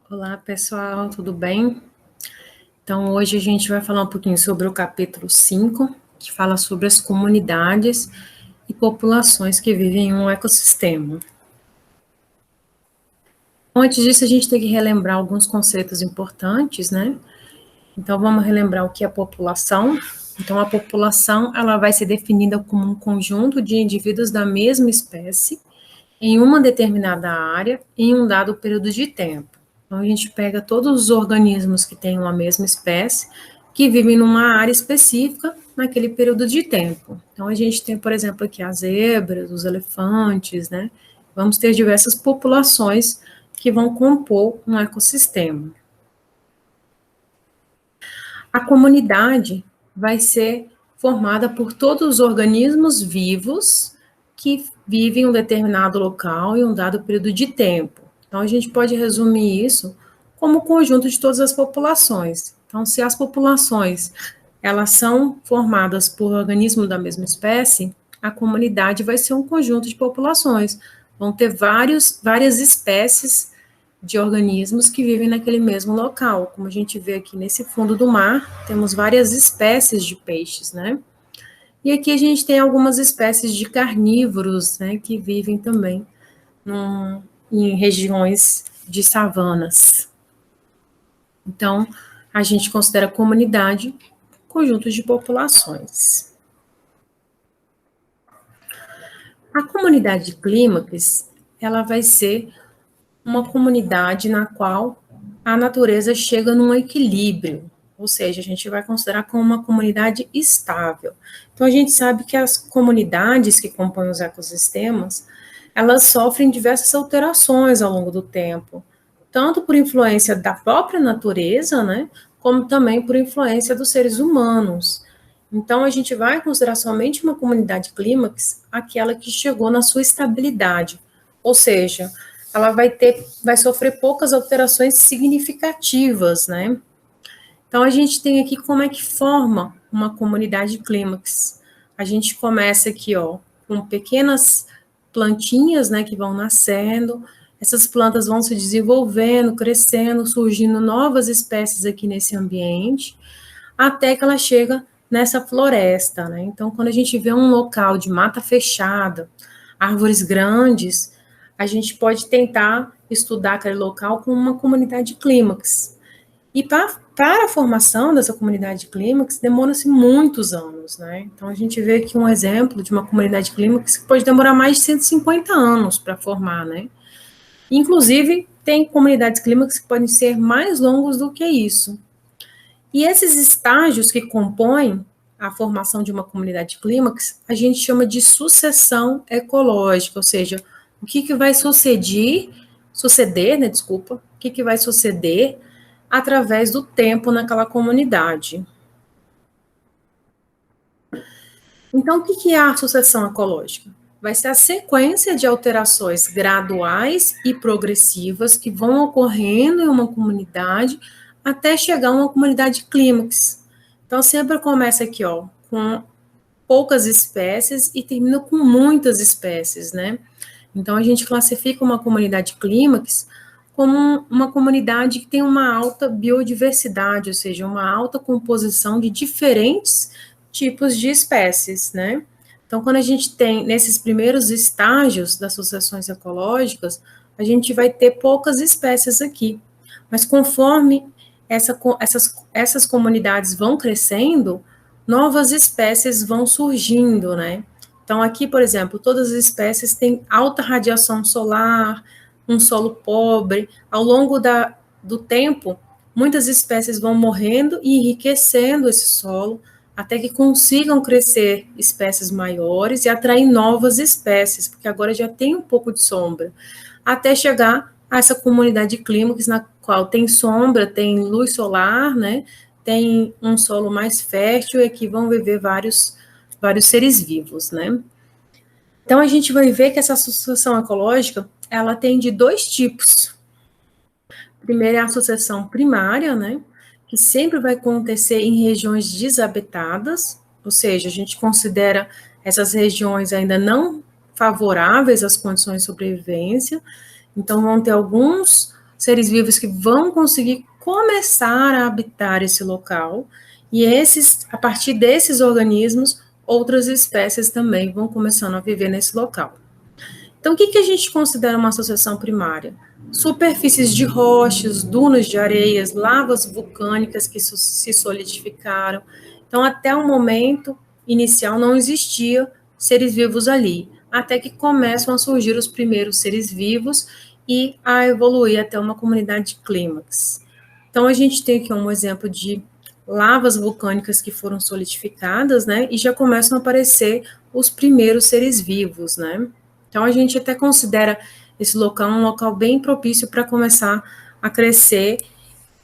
Olá, pessoal, tudo bem? Então, hoje a gente vai falar um pouquinho sobre o capítulo 5, que fala sobre as comunidades e populações que vivem em um ecossistema. Antes disso, a gente tem que relembrar alguns conceitos importantes, né? Então, vamos relembrar o que é população. Então, a população, ela vai ser definida como um conjunto de indivíduos da mesma espécie em uma determinada área em um dado período de tempo. Então, a gente pega todos os organismos que têm uma mesma espécie, que vivem numa área específica naquele período de tempo. Então, a gente tem, por exemplo, aqui as zebras, os elefantes, né? Vamos ter diversas populações que vão compor um ecossistema. A comunidade vai ser formada por todos os organismos vivos que vivem em um determinado local em um dado período de tempo. Então, a gente pode resumir isso como o conjunto de todas as populações. Então, se as populações elas são formadas por organismos da mesma espécie, a comunidade vai ser um conjunto de populações. Vão ter várias espécies de organismos que vivem naquele mesmo local. Como a gente vê aqui nesse fundo do mar, temos várias espécies de peixes, né? E aqui a gente tem algumas espécies de carnívoros, né, que vivem também em regiões de savanas. Então, a gente considera a comunidade conjunto de populações. A comunidade de clímax, ela vai ser uma comunidade na qual a natureza chega num equilíbrio, ou seja, a gente vai considerar como uma comunidade estável. Então, a gente sabe que as comunidades que compõem os ecossistemas, elas sofrem diversas alterações ao longo do tempo, tanto por influência da própria natureza, né, como também por influência dos seres humanos. Então, a gente vai considerar somente uma comunidade clímax aquela que chegou na sua estabilidade, ou seja, ela vai sofrer poucas alterações significativas, né? Então, a gente tem aqui como é que forma uma comunidade clímax. A gente começa aqui, ó, com pequenas plantinhas, né, que vão nascendo, essas plantas vão se desenvolvendo, crescendo, surgindo novas espécies aqui nesse ambiente, até que ela chega nessa floresta, né? Então, quando a gente vê um local de mata fechada, árvores grandes, a gente pode tentar estudar aquele local como uma comunidade clímax. E para a formação dessa comunidade clímax, demora-se muitos anos, né? Então, a gente vê aqui um exemplo de uma comunidade clímax que pode demorar mais de 150 anos para formar, né? Inclusive, tem comunidades clímax que podem ser mais longos do que isso. E esses estágios que compõem a formação de uma comunidade clímax, a gente chama de sucessão ecológica, ou seja, o que vai suceder, né, desculpa, o que vai suceder através do tempo naquela comunidade. Então, o que é a sucessão ecológica? Vai ser a sequência de alterações graduais e progressivas que vão ocorrendo em uma comunidade até chegar a uma comunidade clímax. Então, sempre começa aqui, ó, com poucas espécies e termina com muitas espécies, né? Então, a gente classifica uma comunidade clímax como uma comunidade que tem uma alta biodiversidade, ou seja, uma alta composição de diferentes tipos de espécies, né? Então, quando a gente tem nesses primeiros estágios das sucessões ecológicas, a gente vai ter poucas espécies aqui. Mas conforme essas comunidades vão crescendo, novas espécies vão surgindo, né? Então, aqui, por exemplo, todas as espécies têm alta radiação solar, um solo pobre. Ao longo do tempo, muitas espécies vão morrendo e enriquecendo esse solo, até que consigam crescer espécies maiores e atrair novas espécies, porque agora já tem um pouco de sombra, até chegar a essa comunidade clímax na qual tem sombra, tem luz solar, né? Tem um solo mais fértil e aqui vão viver vários seres vivos, né? Então, a gente vai ver que essa sucessão ecológica, ela tem de dois tipos. Primeiro é a sucessão primária, né? Que sempre vai acontecer em regiões desabitadas, ou seja, a gente considera essas regiões ainda não favoráveis às condições de sobrevivência, então vão ter alguns seres vivos que vão conseguir começar a habitar esse local, e a partir desses organismos, outras espécies também vão começando a viver nesse local. Então, o que a gente considera uma associação primária? Superfícies de rochas, dunas de areias, lavas vulcânicas que se solidificaram. Então, até o momento inicial não existia seres vivos ali, até que começam a surgir os primeiros seres vivos e a evoluir até uma comunidade clímax. Então, a gente tem aqui um exemplo de lavas vulcânicas que foram solidificadas, né, e já começam a aparecer os primeiros seres vivos, né. Então, a gente até considera esse local um local bem propício para começar a crescer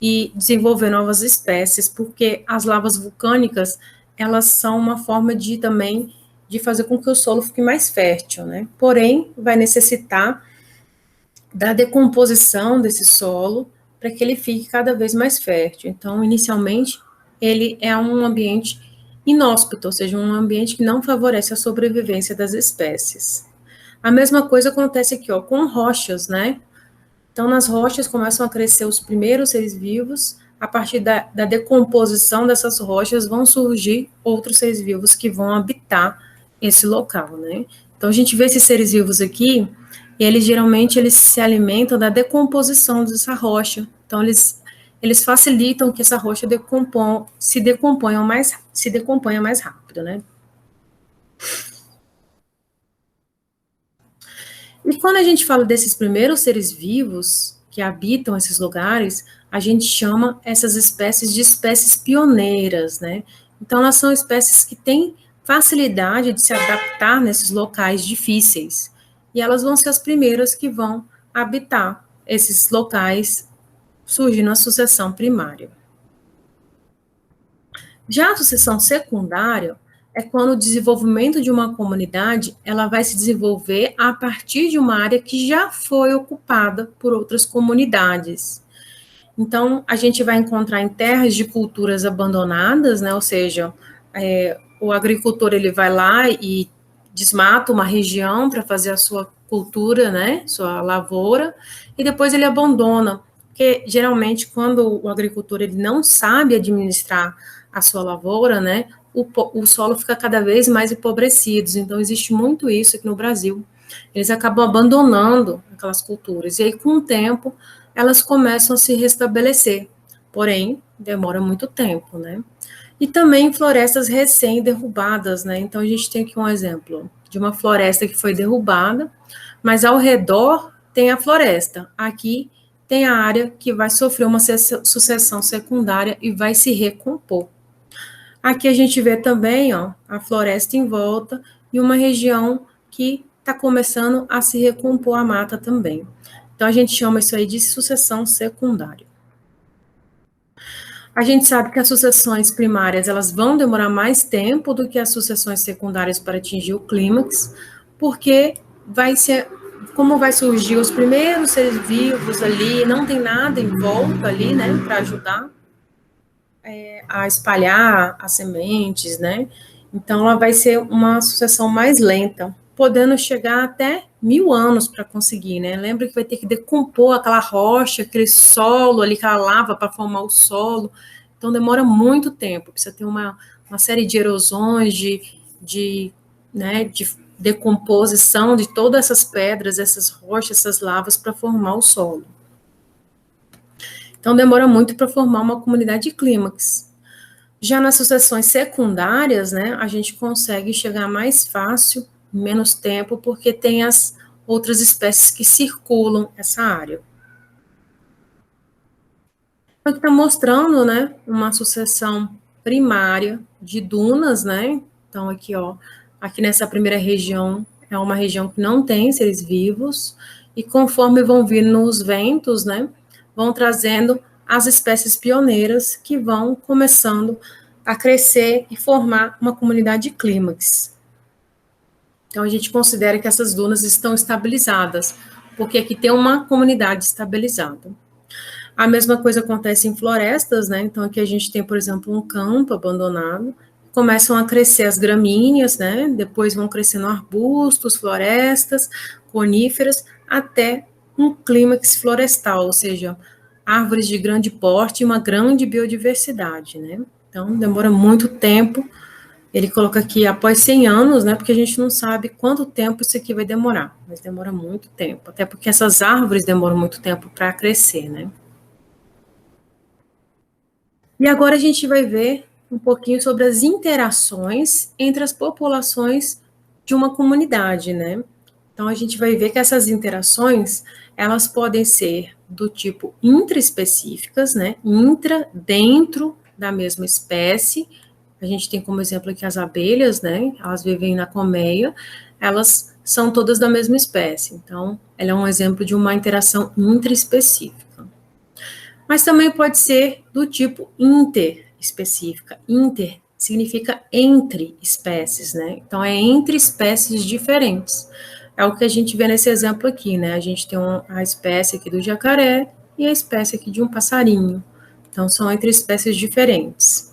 e desenvolver novas espécies, porque as lavas vulcânicas, elas são uma forma de também de fazer com que o solo fique mais fértil, né? Porém, vai necessitar da decomposição desse solo para que ele fique cada vez mais fértil. Então, inicialmente, ele é um ambiente inóspito, ou seja, um ambiente que não favorece a sobrevivência das espécies. A mesma coisa acontece aqui, ó, com rochas, né? Então, nas rochas começam a crescer os primeiros seres vivos, a partir da decomposição dessas rochas vão surgir outros seres vivos que vão habitar esse local, né? Então, a gente vê esses seres vivos aqui, e eles geralmente eles se alimentam da decomposição dessa rocha. Então, eles facilitam que essa rocha se decomponha mais rápido, né? E quando a gente fala desses primeiros seres vivos que habitam esses lugares, a gente chama essas espécies de espécies pioneiras, né? Então, elas são espécies que têm facilidade de se adaptar nesses locais difíceis. E elas vão ser as primeiras que vão habitar esses locais, surgindo a sucessão primária. Já a sucessão secundária é quando o desenvolvimento de uma comunidade ela vai se desenvolver a partir de uma área que já foi ocupada por outras comunidades. Então, a gente vai encontrar em terras de culturas abandonadas, né, ou seja, o agricultor ele vai lá e desmata uma região para fazer a sua cultura, né, sua lavoura, e depois ele abandona, porque geralmente quando o agricultor ele não sabe administrar a sua lavoura, né, o solo fica cada vez mais empobrecido. Então, existe muito isso aqui no Brasil. Eles acabam abandonando aquelas culturas. E aí, com o tempo, elas começam a se restabelecer. Porém, demora muito tempo, né? E também florestas recém-derrubadas, né? Então, a gente tem aqui um exemplo de uma floresta que foi derrubada, mas ao redor tem a floresta. Aqui tem a área que vai sofrer uma sucessão secundária e vai se recompor. Aqui a gente vê também, ó, a floresta em volta e uma região que está começando a se recompor a mata também. Então, a gente chama isso aí de sucessão secundária. A gente sabe que as sucessões primárias, elas vão demorar mais tempo do que as sucessões secundárias para atingir o clímax, porque como vai surgir os primeiros seres vivos ali, não tem nada em volta ali, né, para ajudar a espalhar as sementes, né? Então, ela vai ser uma sucessão mais lenta, podendo chegar até 1000 anos para conseguir, né? Lembra que vai ter que decompor aquela rocha, aquele solo ali, aquela lava para formar o solo. Então, demora muito tempo, precisa ter uma série de erosões, de decomposição de todas essas pedras, essas rochas, essas lavas para formar o solo. Então, demora muito para formar uma comunidade clímax. Já nas sucessões secundárias, né, a gente consegue chegar mais fácil, em menos tempo, porque tem as outras espécies que circulam essa área. Aqui está mostrando, né, uma sucessão primária de dunas, né, então aqui, ó, aqui nessa primeira região, é uma região que não tem seres vivos, e conforme vão vindo os ventos, né, vão trazendo as espécies pioneiras que vão começando a crescer e formar uma comunidade clímax. Então, a gente considera que essas dunas estão estabilizadas, porque aqui tem uma comunidade estabilizada. A mesma coisa acontece em florestas, né? Então, aqui a gente tem, por exemplo, um campo abandonado, começam a crescer as gramíneas, né? Depois vão crescendo arbustos, florestas, coníferas, até um clímax florestal, ou seja, árvores de grande porte e uma grande biodiversidade, né? Então, demora muito tempo. Ele coloca aqui após 100 anos, né? Porque a gente não sabe quanto tempo isso aqui vai demorar, mas demora muito tempo, até porque essas árvores demoram muito tempo para crescer, né? E agora a gente vai ver um pouquinho sobre as interações entre as populações de uma comunidade, né? Então a gente vai ver que essas interações, elas podem ser do tipo intraespecíficas, né? Intra, dentro da mesma espécie. A gente tem como exemplo aqui as abelhas, né? Elas vivem na colmeia, elas são todas da mesma espécie. Então, ela é um exemplo de uma interação intraespecífica. Mas também pode ser do tipo interespecífica. Inter significa entre espécies, né? Então, é entre espécies diferentes. É o que a gente vê nesse exemplo aqui, né? A gente tem a espécie aqui do jacaré e a espécie aqui de um passarinho. Então, são entre espécies diferentes.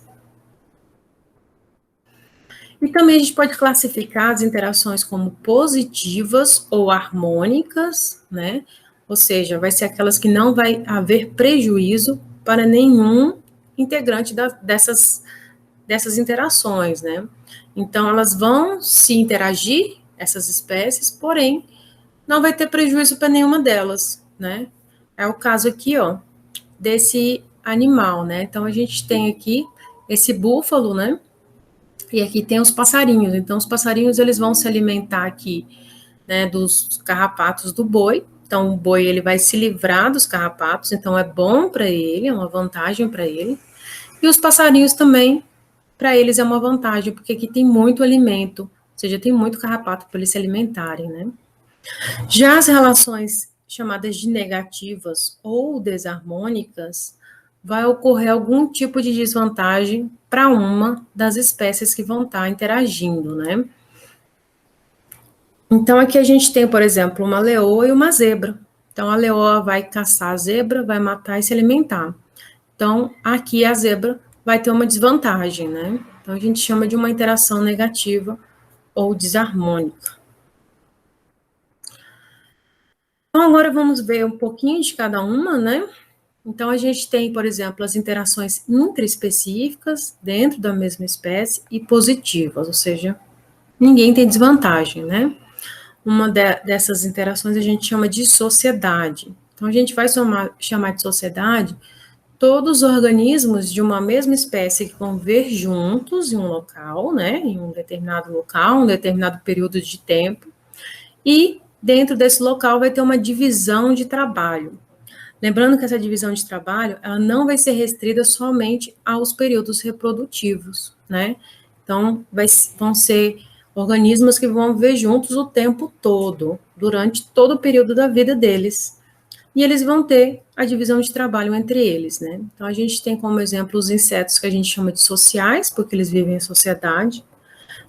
E também a gente pode classificar as interações como positivas ou harmônicas, né? Ou seja, vai ser aquelas que não vai haver prejuízo para nenhum integrante dessas interações, né? Então, elas vão se interagir, essas espécies, porém, não vai ter prejuízo para nenhuma delas, né? É o caso aqui, ó, desse animal, né? Então, a gente tem aqui esse búfalo, né? E aqui tem os passarinhos. Então, os passarinhos, eles vão se alimentar aqui, né, dos carrapatos do boi. Então, o boi, ele vai se livrar dos carrapatos. Então, é bom para ele, é uma vantagem para ele. E os passarinhos também, para eles é uma vantagem, porque aqui tem muito alimento, ou seja, tem muito carrapato para eles se alimentarem, né? Já as relações chamadas de negativas ou desarmônicas, vai ocorrer algum tipo de desvantagem para uma das espécies que vão estar interagindo, né? Então, aqui a gente tem, por exemplo, uma leoa e uma zebra. Então, a leoa vai caçar a zebra, vai matar e se alimentar. Então, aqui a zebra vai ter uma desvantagem, né? Então, a gente chama de uma interação negativa ou desarmônica. Então, agora vamos ver um pouquinho de cada uma, né? Então, a gente tem, por exemplo, as interações intraespecíficas dentro da mesma espécie e positivas, ou seja, ninguém tem desvantagem, né? Uma dessas interações a gente chama de sociedade. Então, a gente vai chamar de sociedade todos os organismos de uma mesma espécie que vão viver juntos em um local, né? Em um determinado local, um determinado período de tempo, e dentro desse local vai ter uma divisão de trabalho. Lembrando que essa divisão de trabalho, ela não vai ser restrita somente aos períodos reprodutivos, né? Então, vão ser organismos que vão viver juntos o tempo todo, durante todo o período da vida deles. E eles vão ter a divisão de trabalho entre eles, né? Então, a gente tem como exemplo os insetos que a gente chama de sociais, porque eles vivem em sociedade.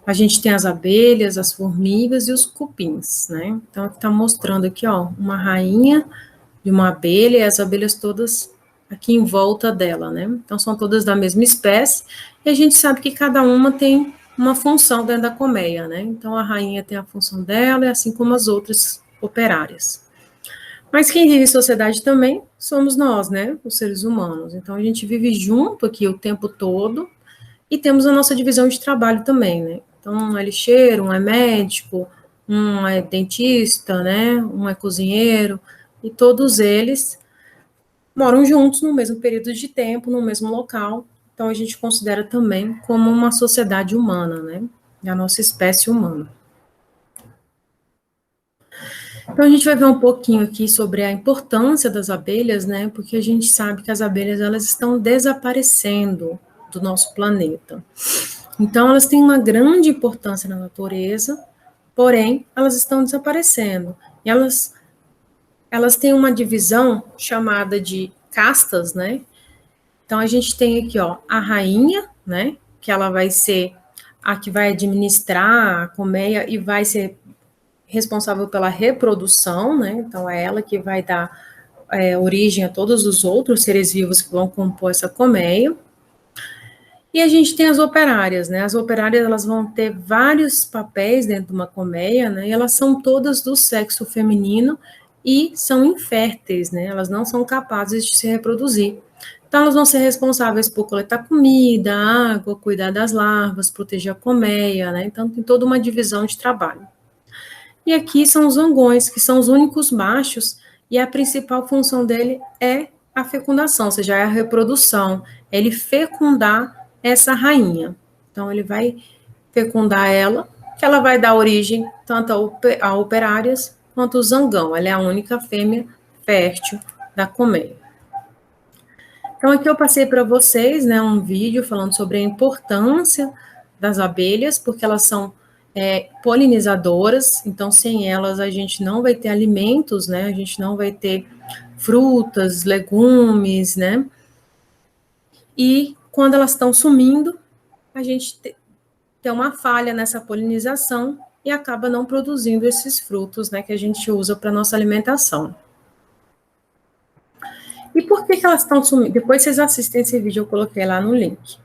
A gente tem as abelhas, as formigas e os cupins, né? Então, está mostrando aqui, ó, uma rainha de uma abelha e as abelhas todas aqui em volta dela, né? Então, são todas da mesma espécie e a gente sabe que cada uma tem uma função dentro da colmeia, né? Então, a rainha tem a função dela, assim como as outras operárias. Mas quem vive em sociedade também somos nós, né? Os seres humanos. Então, a gente vive junto aqui o tempo todo e temos a nossa divisão de trabalho também, né? Então, um é lixeiro, um é médico, um é dentista, né? Um é cozinheiro, e todos eles moram juntos no mesmo período de tempo, no mesmo local. Então, a gente considera também como uma sociedade humana, né? Da nossa espécie humana. Então, a gente vai ver um pouquinho aqui sobre a importância das abelhas, né? Porque a gente sabe que as abelhas, elas estão desaparecendo do nosso planeta. Então, elas têm uma grande importância na natureza, porém, elas estão desaparecendo. E elas têm uma divisão chamada de castas, né? Então, a gente tem aqui, ó, a rainha, né? Que ela vai ser a que vai administrar a colmeia e vai ser responsável pela reprodução, né? Então, é ela que vai dar origem a todos os outros seres vivos que vão compor essa colmeia. E a gente tem as operárias, né? As operárias, elas vão ter vários papéis dentro de uma colmeia, né? E elas são todas do sexo feminino e são inférteis, né? Elas não são capazes de se reproduzir. Então, elas vão ser responsáveis por coletar comida, água, cuidar das larvas, proteger a colmeia, né? Então, tem toda uma divisão de trabalho. E aqui são os zangões, que são os únicos machos, e a principal função dele é a fecundação, ou seja, é a reprodução, é ele fecundar essa rainha. Então, ele vai fecundar ela, que ela vai dar origem tanto a operárias quanto o zangão. Ela é a única fêmea fértil da colmeia. Então, aqui eu passei para vocês, né, um vídeo falando sobre a importância das abelhas, porque elas são polinizadoras, então sem elas a gente não vai ter alimentos, né, a gente não vai ter frutas, legumes, né, e quando elas estão sumindo, a gente tem uma falha nessa polinização e acaba não produzindo esses frutos, né, que a gente usa para nossa alimentação. E por que elas estão sumindo? Depois vocês assistem esse vídeo, eu coloquei lá no link.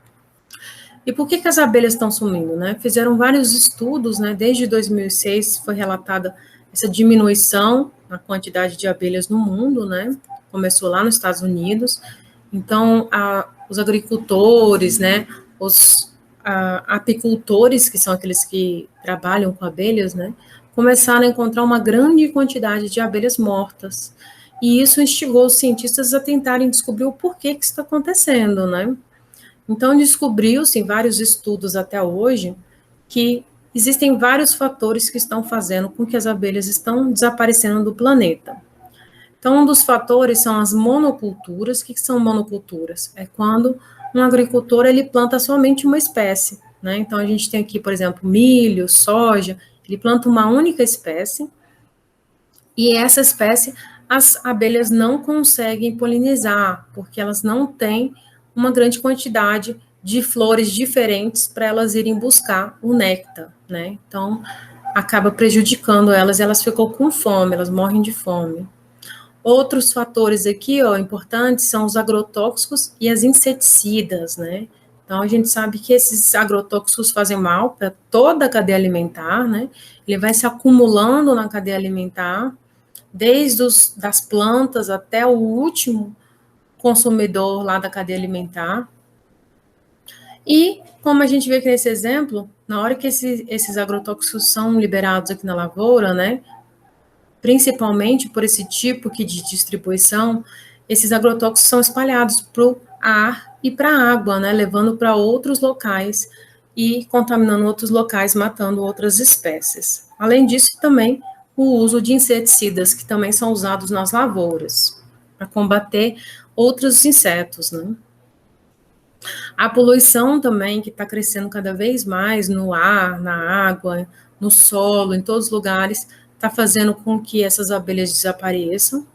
E por que as abelhas estão sumindo, né? Fizeram vários estudos, né? Desde 2006 foi relatada essa diminuição na quantidade de abelhas no mundo, né? Começou lá nos Estados Unidos. Então, os agricultores, né? Os apicultores, que são aqueles que trabalham com abelhas, né? Começaram a encontrar uma grande quantidade de abelhas mortas. E isso instigou os cientistas a tentarem descobrir o porquê que isso está acontecendo, né? Então, descobriu-se em vários estudos até hoje que existem vários fatores que estão fazendo com que as abelhas estão desaparecendo do planeta. Então, um dos fatores são as monoculturas. O que são monoculturas? É quando um agricultor ele planta somente uma espécie, né? Então, a gente tem aqui, por exemplo, milho, soja, ele planta uma única espécie, e essa espécie as abelhas não conseguem polinizar, porque elas não têm uma grande quantidade de flores diferentes para elas irem buscar o néctar, né? Então, acaba prejudicando elas, e elas ficam com fome, elas morrem de fome. Outros fatores aqui, ó, importantes são os agrotóxicos e as inseticidas, né? Então, a gente sabe que esses agrotóxicos fazem mal para toda a cadeia alimentar, né? Ele vai se acumulando na cadeia alimentar, desde das plantas até o último consumidor lá da cadeia alimentar. E, como a gente vê aqui nesse exemplo, na hora que esses agrotóxicos são liberados aqui na lavoura, né, principalmente por esse tipo de distribuição, esses agrotóxicos são espalhados para o ar e para a água, né, levando para outros locais e contaminando outros locais, matando outras espécies. Além disso, também o uso de inseticidas, que também são usados nas lavouras, para combater outros insetos, né. A poluição também, que está crescendo cada vez mais no ar, na água, no solo, em todos os lugares, está fazendo com que essas abelhas desapareçam,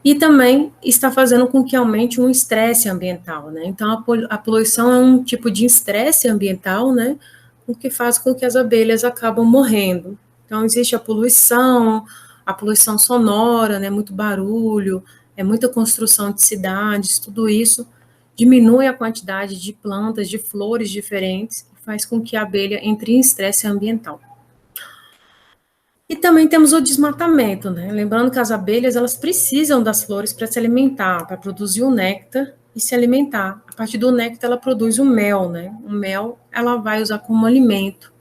e também está fazendo com que aumente um estresse ambiental, né? Então, a poluição é um tipo de estresse ambiental, né? O que faz com que as abelhas acabam morrendo. Então, existe a poluição sonora, né? Muito barulho, muita construção de cidades, tudo isso diminui a quantidade de plantas, de flores diferentes, e faz com que a abelha entre em estresse ambiental. E também temos o desmatamento, né? Lembrando que as abelhas, elas precisam das flores para se alimentar, para produzir o néctar e se alimentar. A partir do néctar, ela produz o mel, né? O mel, ela vai usar como alimento.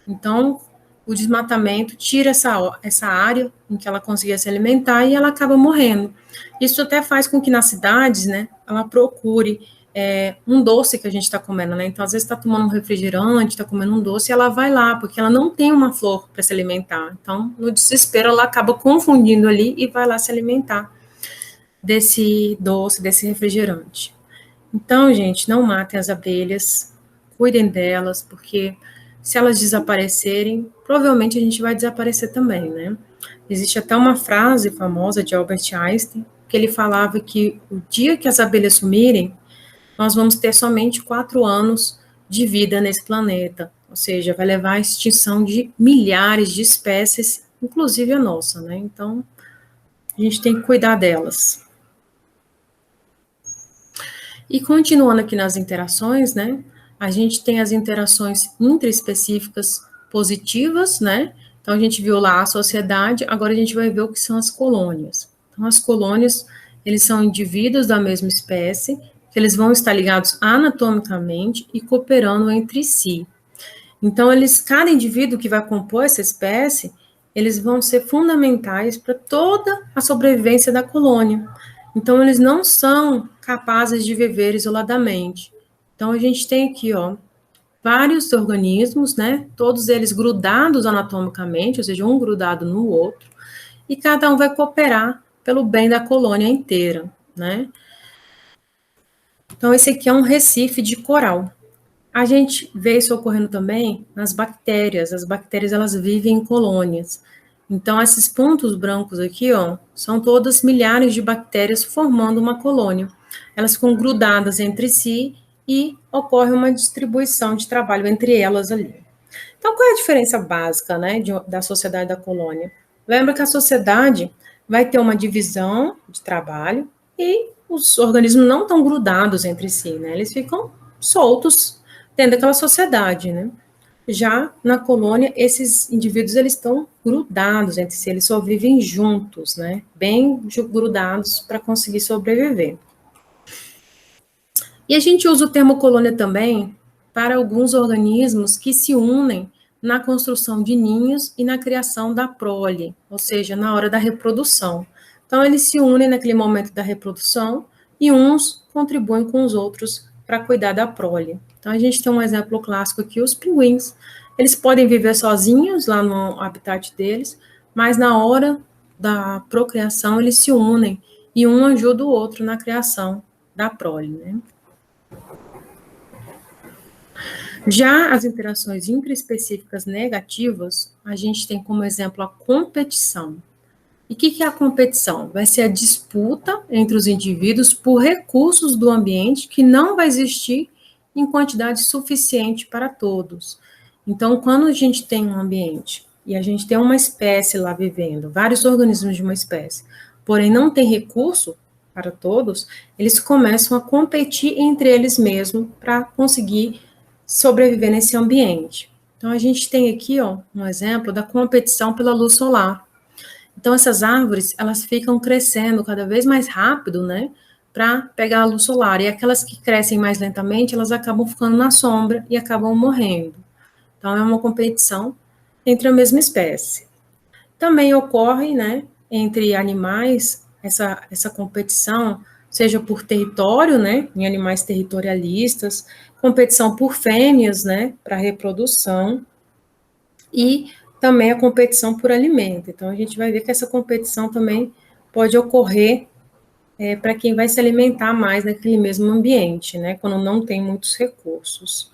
Então, o desmatamento tira essa área em que ela conseguia se alimentar e ela acaba morrendo. Isso até faz com que nas cidades, né, ela procure um doce que a gente está comendo, né? Então, às vezes está tomando um refrigerante, está comendo um doce, e ela vai lá, porque ela não tem uma flor para se alimentar. Então, no desespero, ela acaba confundindo ali e vai lá se alimentar desse doce, desse refrigerante. Então, gente, não matem as abelhas, cuidem delas, porque se elas desaparecerem, provavelmente a gente vai desaparecer também, né? Existe até uma frase famosa de Albert Einstein, que ele falava que o dia que as abelhas sumirem, nós vamos ter somente 4 anos de vida nesse planeta, ou seja, vai levar à extinção de milhares de espécies, inclusive a nossa, né? Então, a gente tem que cuidar delas. E continuando aqui nas interações, né? A gente tem as interações intraespecíficas positivas, né? Então, a gente viu lá a sociedade, agora a gente vai ver o que são as colônias. Então, as colônias, eles são indivíduos da mesma espécie, que eles vão estar ligados anatomicamente e cooperando entre si. Então, cada indivíduo que vai compor essa espécie, eles vão ser fundamentais para toda a sobrevivência da colônia. Então, eles não são capazes de viver isoladamente. Então, a gente tem aqui, ó, vários organismos, né, todos eles grudados anatomicamente, ou seja, um grudado no outro, e cada um vai cooperar pelo bem da colônia inteira, né. Então, esse aqui é um recife de coral. A gente vê isso ocorrendo também nas bactérias. As bactérias, elas vivem em colônias. Então, esses pontos brancos aqui, ó, são todas milhares de bactérias formando uma colônia. Elas ficam grudadas entre si e ocorre uma distribuição de trabalho entre elas ali. Então, qual é a diferença básica, né, da sociedade e da colônia? Lembra que a sociedade vai ter uma divisão de trabalho e os organismos não estão grudados entre si, né? Eles ficam soltos dentro daquela sociedade, né? Já na colônia, esses indivíduos, eles estão grudados entre si, eles só vivem juntos, né? Bem grudados para conseguir sobreviver. E a gente usa o termo colônia também para alguns organismos que se unem na construção de ninhos e na criação da prole, ou seja, na hora da reprodução. Então, eles se unem naquele momento da reprodução e uns contribuem com os outros para cuidar da prole. Então, a gente tem um exemplo clássico aqui, os pinguins. Eles podem viver sozinhos lá no habitat deles, mas na hora da procriação eles se unem e um ajuda o outro na criação da prole, né? Já as interações intraespecíficas negativas, a gente tem como exemplo a competição. E o que é a competição? Vai ser a disputa entre os indivíduos por recursos do ambiente que não vai existir em quantidade suficiente para todos. Então, quando a gente tem um ambiente e a gente tem uma espécie lá vivendo, vários organismos de uma espécie, porém não tem recurso para todos, eles começam a competir entre eles mesmos para conseguir sobreviver nesse ambiente. Então, a gente tem aqui, ó, um exemplo da competição pela luz solar. Então, essas árvores, elas ficam crescendo cada vez mais rápido, né, para pegar a luz solar. E aquelas que crescem mais lentamente, elas acabam ficando na sombra e acabam morrendo. Então, é uma competição entre a mesma espécie. Também ocorre, né, entre animais, essa competição, seja por território, né, em animais territorialistas, competição por fêmeas, né, para reprodução, e também a competição por alimento. Então, a gente vai ver que essa competição também pode ocorrer para quem vai se alimentar mais naquele mesmo ambiente, né, quando não tem muitos recursos.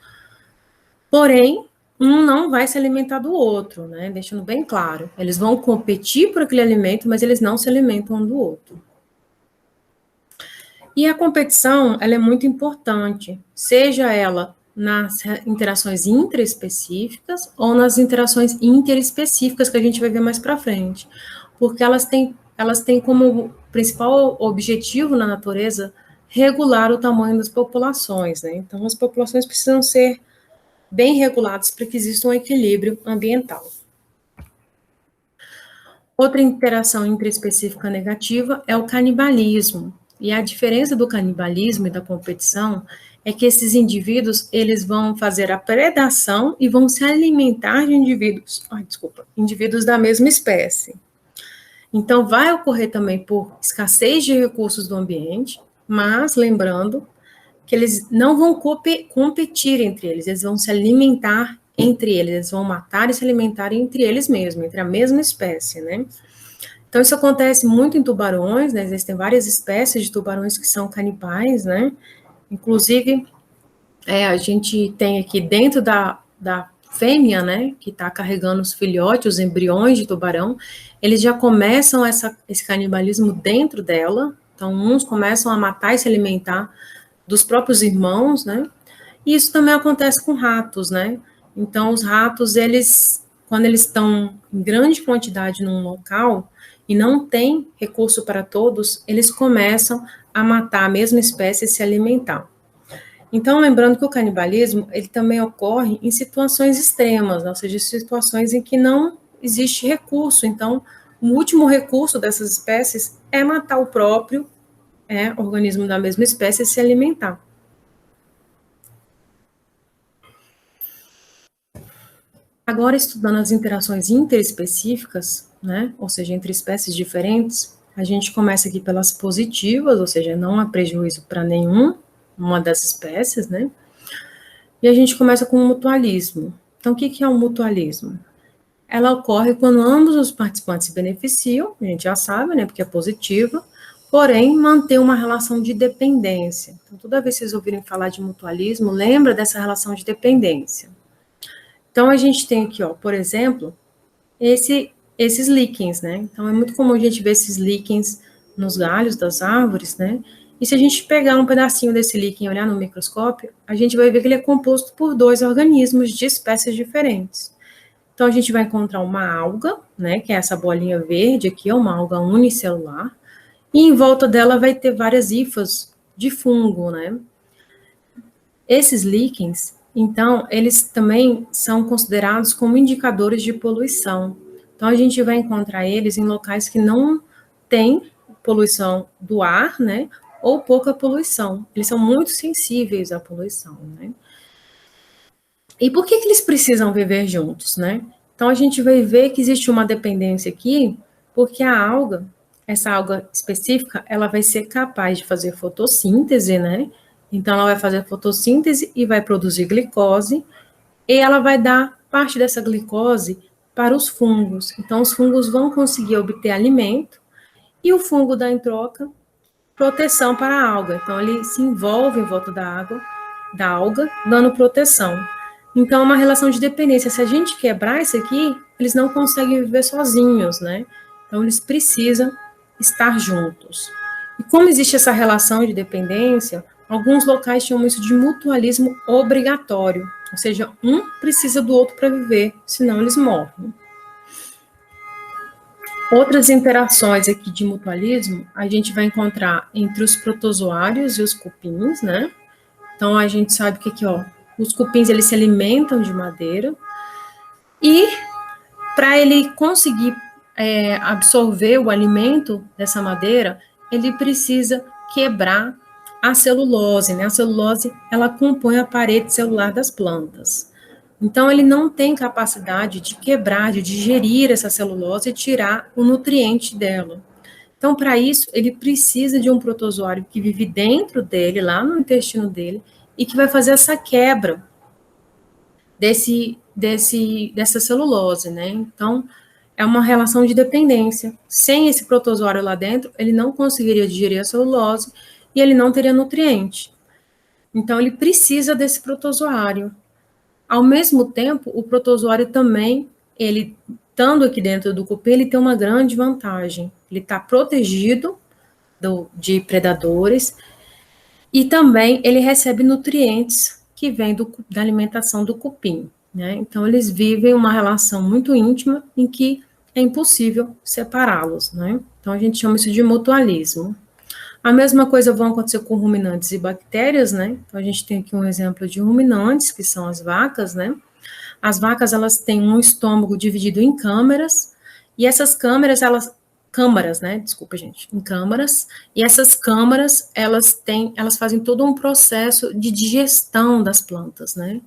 Porém, um não vai se alimentar do outro, né, deixando bem claro. Eles vão competir por aquele alimento, mas eles não se alimentam um do outro. E a competição, ela é muito importante, seja ela nas interações intraespecíficas ou nas interações interespecíficas, que a gente vai ver mais para frente, porque elas têm como principal objetivo na natureza regular o tamanho das populações, né? Então, as populações precisam ser bem reguladas para que exista um equilíbrio ambiental. Outra interação intraespecífica negativa é o canibalismo. E a diferença do canibalismo e da competição é que esses indivíduos, eles vão fazer a predação e vão se alimentar de indivíduos da mesma espécie. Então, vai ocorrer também por escassez de recursos do ambiente, mas lembrando que eles não vão competir entre eles, eles vão se alimentar entre eles, eles vão matar e se alimentar entre eles mesmos, entre a mesma espécie, né? Então, isso acontece muito em tubarões, né? Existem várias espécies de tubarões que são canibais, né? Inclusive, a gente tem aqui dentro da fêmea, né, que está carregando os filhotes, os embriões de tubarão, eles já começam esse canibalismo dentro dela, então uns começam a matar e se alimentar dos próprios irmãos, né, e isso também acontece com ratos, né, então os ratos, quando eles estão em grande quantidade num local e não tem recurso para todos, eles começam a matar a mesma espécie e se alimentar. Então, lembrando que o canibalismo, ele também ocorre em situações extremas, ou seja, situações em que não existe recurso. Então, o último recurso dessas espécies é matar o próprio organismo da mesma espécie e se alimentar. Agora, estudando as interações interespecíficas, né, ou seja, entre espécies diferentes, a gente começa aqui pelas positivas, ou seja, não há prejuízo para nenhuma das espécies, né, e a gente começa com o mutualismo. Então, o que é o mutualismo? Ela ocorre quando ambos os participantes se beneficiam, a gente já sabe, né, porque é positiva, porém, mantém uma relação de dependência. Então, toda vez que vocês ouvirem falar de mutualismo, lembra dessa relação de dependência. Então, a gente tem aqui, ó, por exemplo, esses líquens, né? Então, é muito comum a gente ver esses líquens nos galhos das árvores, né? E se a gente pegar um pedacinho desse líquen e olhar no microscópio, a gente vai ver que ele é composto por 2 organismos de espécies diferentes. Então, a gente vai encontrar uma alga, né? Que é essa bolinha verde aqui, é uma alga unicelular. E em volta dela vai ter várias hifas de fungo, né? Esses líquens, então, eles também são considerados como indicadores de poluição. Então, a gente vai encontrar eles em locais que não tem poluição do ar, né, ou pouca poluição. Eles são muito sensíveis à poluição, né. E por que eles precisam viver juntos, né? Então, a gente vai ver que existe uma dependência aqui, porque a alga, essa alga específica, ela vai ser capaz de fazer fotossíntese, né? Então, ela vai fazer fotossíntese e vai produzir glicose, e ela vai dar parte dessa glicose para os fungos. Então, os fungos vão conseguir obter alimento, e o fungo dá em troca proteção para a alga. Então, ele se envolve em volta da alga, dando proteção. Então, é uma relação de dependência. Se a gente quebrar isso aqui, eles não conseguem viver sozinhos, né? Então, eles precisam estar juntos. E como existe essa relação de dependência, alguns locais chamam isso de mutualismo obrigatório, ou seja, um precisa do outro para viver, senão eles morrem. Outras interações aqui de mutualismo, a gente vai encontrar entre os protozoários e os cupins, né? Então, a gente sabe que aqui, ó, os cupins, eles se alimentam de madeira, e para ele conseguir absorver o alimento dessa madeira, ele precisa quebrar a celulose, né? A celulose, ela compõe a parede celular das plantas. Então, ele não tem capacidade de quebrar, de digerir essa celulose e tirar o nutriente dela. Então, para isso, ele precisa de um protozoário que vive dentro dele, lá no intestino dele, e que vai fazer essa quebra dessa celulose, né? Então, é uma relação de dependência. Sem esse protozoário lá dentro, ele não conseguiria digerir a celulose e ele não teria nutriente. Então, ele precisa desse protozoário. Ao mesmo tempo, o protozoário também, ele estando aqui dentro do cupim, ele tem uma grande vantagem. Ele está protegido de predadores e também ele recebe nutrientes que vêm da alimentação do cupim, né? Então, eles vivem uma relação muito íntima em que é impossível separá-los, né? Então, a gente chama isso de mutualismo. A mesma coisa vai acontecer com ruminantes e bactérias, né? Então, a gente tem aqui um exemplo de ruminantes, que são as vacas, né? As vacas, elas têm um estômago dividido em câmaras, e essas câmaras, né? Desculpa, gente, em câmaras, e essas câmaras, elas fazem todo um processo de digestão das plantas, né?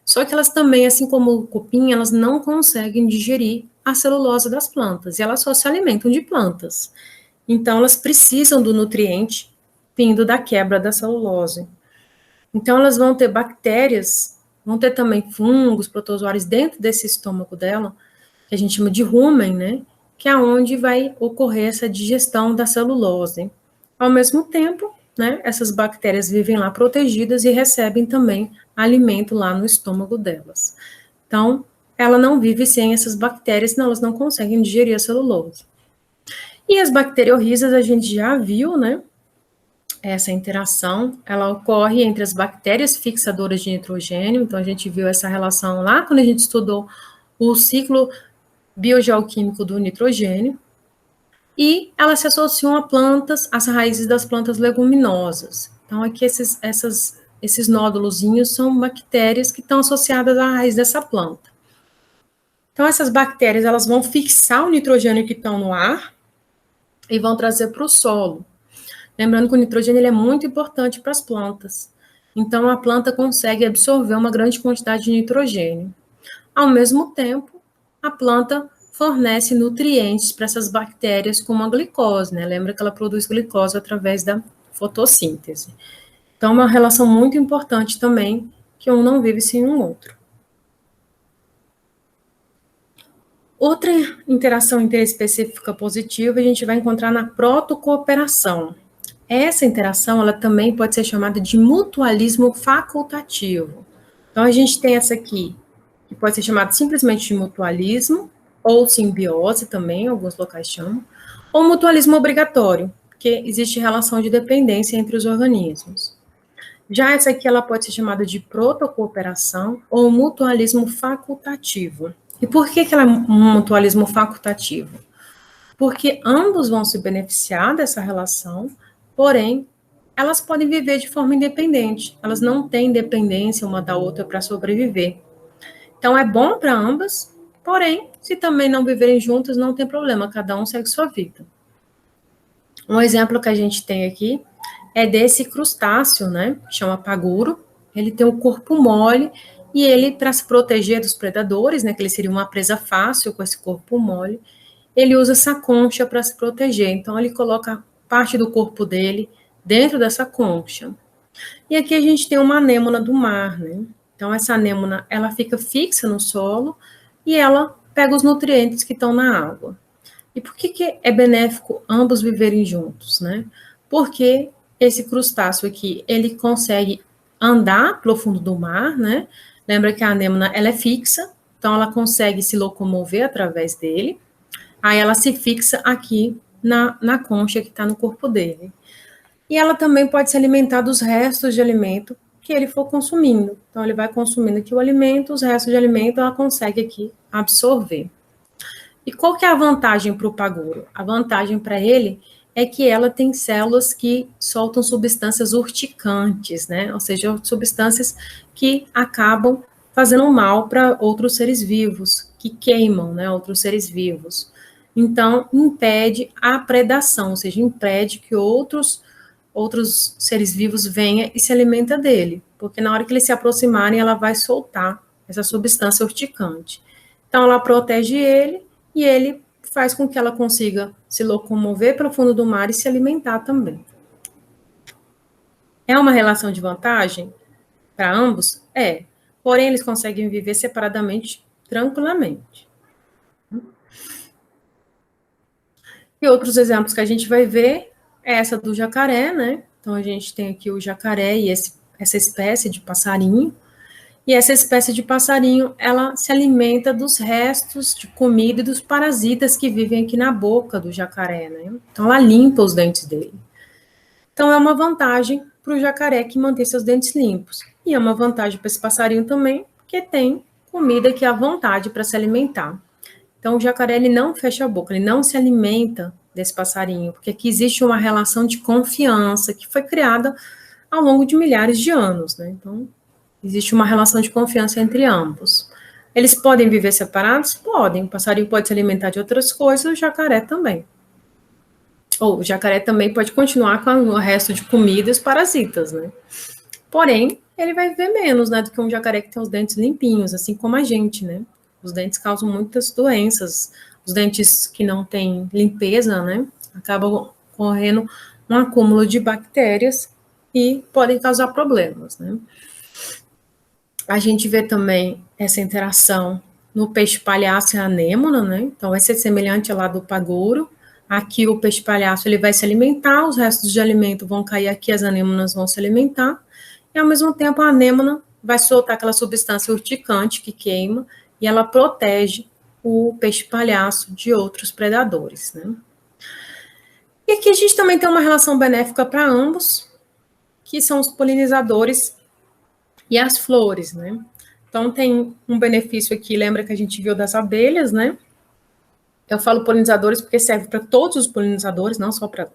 Só que elas também, assim como o cupim, elas não conseguem digerir a celulose das plantas, e elas só se alimentam de plantas. Então, elas precisam do nutriente vindo da quebra da celulose. Então, elas vão ter bactérias, vão ter também fungos, protozoários dentro desse estômago dela, que a gente chama de rumen, né? Que é onde vai ocorrer essa digestão da celulose. Ao mesmo tempo, né, essas bactérias vivem lá protegidas e recebem também alimento lá no estômago delas. Então, ela não vive sem essas bactérias, senão elas não conseguem digerir a celulose. E as bacteriorrizas a gente já viu, né? Essa interação, ela ocorre entre as bactérias fixadoras de nitrogênio, então a gente viu essa relação lá quando a gente estudou o ciclo biogeoquímico do nitrogênio, e elas se associam a plantas, às raízes das plantas leguminosas. Então aqui esses nódulozinhos são bactérias que estão associadas à raiz dessa planta. Então, essas bactérias, elas vão fixar o nitrogênio que estão no ar e vão trazer para o solo. Lembrando que o nitrogênio ele é muito importante para as plantas. Então, a planta consegue absorver uma grande quantidade de nitrogênio. Ao mesmo tempo, a planta fornece nutrientes para essas bactérias, como a glicose, né? Lembra que ela produz glicose através da fotossíntese. Então, é uma relação muito importante também, que um não vive sem um outro. Outra interação interespecífica positiva a gente vai encontrar na protocooperação. Essa interação, ela também pode ser chamada de mutualismo facultativo. Então, a gente tem essa aqui, que pode ser chamada simplesmente de mutualismo, ou simbiose também, alguns locais chamam, ou mutualismo obrigatório, porque existe relação de dependência entre os organismos. Já essa aqui, ela pode ser chamada de protocooperação ou mutualismo facultativo. E por que ela é um mutualismo facultativo? Porque ambos vão se beneficiar dessa relação, porém, elas podem viver de forma independente. Elas não têm dependência uma da outra para sobreviver. Então, é bom para ambas, porém, se também não viverem juntas, não tem problema, cada um segue sua vida. Um exemplo que a gente tem aqui é desse crustáceo, né? Chama paguro. Ele tem um corpo mole e ele, para se proteger dos predadores, né? Que ele seria uma presa fácil com esse corpo mole, ele usa essa concha para se proteger. Então, ele coloca parte do corpo dele dentro dessa concha. E aqui a gente tem uma anêmona do mar, né? Então, essa anêmona, ela fica fixa no solo e ela pega os nutrientes que estão na água. E por que é benéfico ambos viverem juntos, né? Porque esse crustáceo aqui, ele consegue andar pelo fundo do mar, né? Lembra que a anêmona, ela é fixa, então ela consegue se locomover através dele. Aí ela se fixa aqui na concha que está no corpo dele. E ela também pode se alimentar dos restos de alimento que ele for consumindo. Então, ele vai consumindo aqui o alimento, os restos de alimento ela consegue aqui absorver. E qual que é a vantagem para o paguro? A vantagem para ele é que ela tem células que soltam substâncias urticantes, né? Ou seja, substâncias que acabam fazendo mal para outros seres vivos, que queimam, né, outros seres vivos. Então, impede a predação, ou seja, impede que outros seres vivos venham e se alimentem dele, porque na hora que eles se aproximarem, ela vai soltar essa substância urticante. Então, ela protege ele e ele faz com que ela consiga se locomover para o fundo do mar e se alimentar também. É uma relação de vantagem para ambos? É. Porém, eles conseguem viver separadamente, tranquilamente. E outros exemplos que a gente vai ver é essa do jacaré, né? Então, a gente tem aqui o jacaré e essa espécie de passarinho. E essa espécie de passarinho, ela se alimenta dos restos de comida e dos parasitas que vivem aqui na boca do jacaré, né? Então, ela limpa os dentes dele. Então, é uma vantagem para o jacaré que manter seus dentes limpos. E é uma vantagem para esse passarinho também, porque tem comida que é à vontade para se alimentar. Então, o jacaré, ele não fecha a boca, ele não se alimenta desse passarinho, porque aqui existe uma relação de confiança que foi criada ao longo de milhares de anos, né? Então, existe uma relação de confiança entre ambos. Eles podem viver separados? Podem. O passarinho pode se alimentar de outras coisas, o jacaré também. Ou o jacaré também pode continuar com o resto de comida e os parasitas, né? Porém, ele vai viver menos, né, do que um jacaré que tem os dentes limpinhos, assim como a gente, né? Os dentes causam muitas doenças. Os dentes que não têm limpeza, né, acabam correndo um acúmulo de bactérias e podem causar problemas, né? A gente vê também essa interação no peixe palhaço e anêmona, né? Então, vai ser semelhante lá do paguro. Aqui o peixe palhaço ele vai se alimentar, os restos de alimento vão cair aqui, as anêmonas vão se alimentar, e ao mesmo tempo a anêmona vai soltar aquela substância urticante que queima, e ela protege o peixe palhaço de outros predadores, né? E aqui a gente também tem uma relação benéfica para ambos, que são os polinizadores e as flores, né? Então, tem um benefício aqui, lembra que a gente viu das abelhas, né? Eu falo polinizadores porque serve para todos os polinizadores, não só para...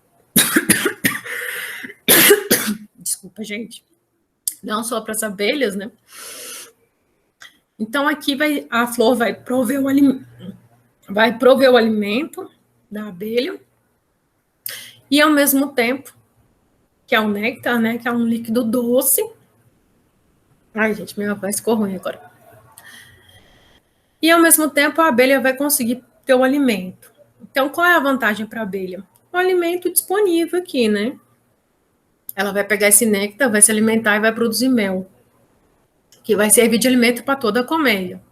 Desculpa, gente. Não só para as abelhas, né? Então, aqui a flor vai prover o alimento da abelha e, ao mesmo tempo, que é o néctar, né, que é um líquido doce. Ai, gente, minha voz ficou ruim agora. E, ao mesmo tempo, a abelha vai conseguir ter o alimento. Então, qual é a vantagem para a abelha? O alimento disponível aqui, né? Ela vai pegar esse néctar, vai se alimentar e vai produzir mel, que vai servir de alimento para toda a colmeia.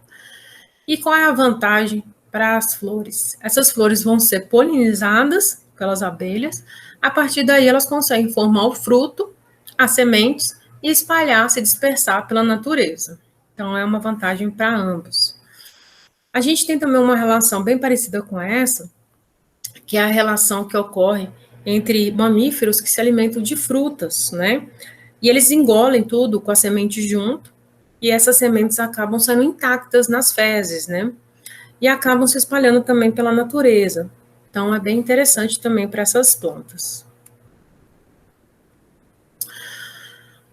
E qual é a vantagem para as flores? Essas flores vão ser polinizadas pelas abelhas, a partir daí elas conseguem formar o fruto, as sementes e espalhar, se dispersar pela natureza. Então é uma vantagem para ambos. A gente tem também uma relação bem parecida com essa, que é a relação que ocorre entre mamíferos que se alimentam de frutas, né? E eles engolem tudo com a semente junto, e essas sementes acabam sendo intactas nas fezes, né? E acabam se espalhando também pela natureza. Então, é bem interessante também para essas plantas.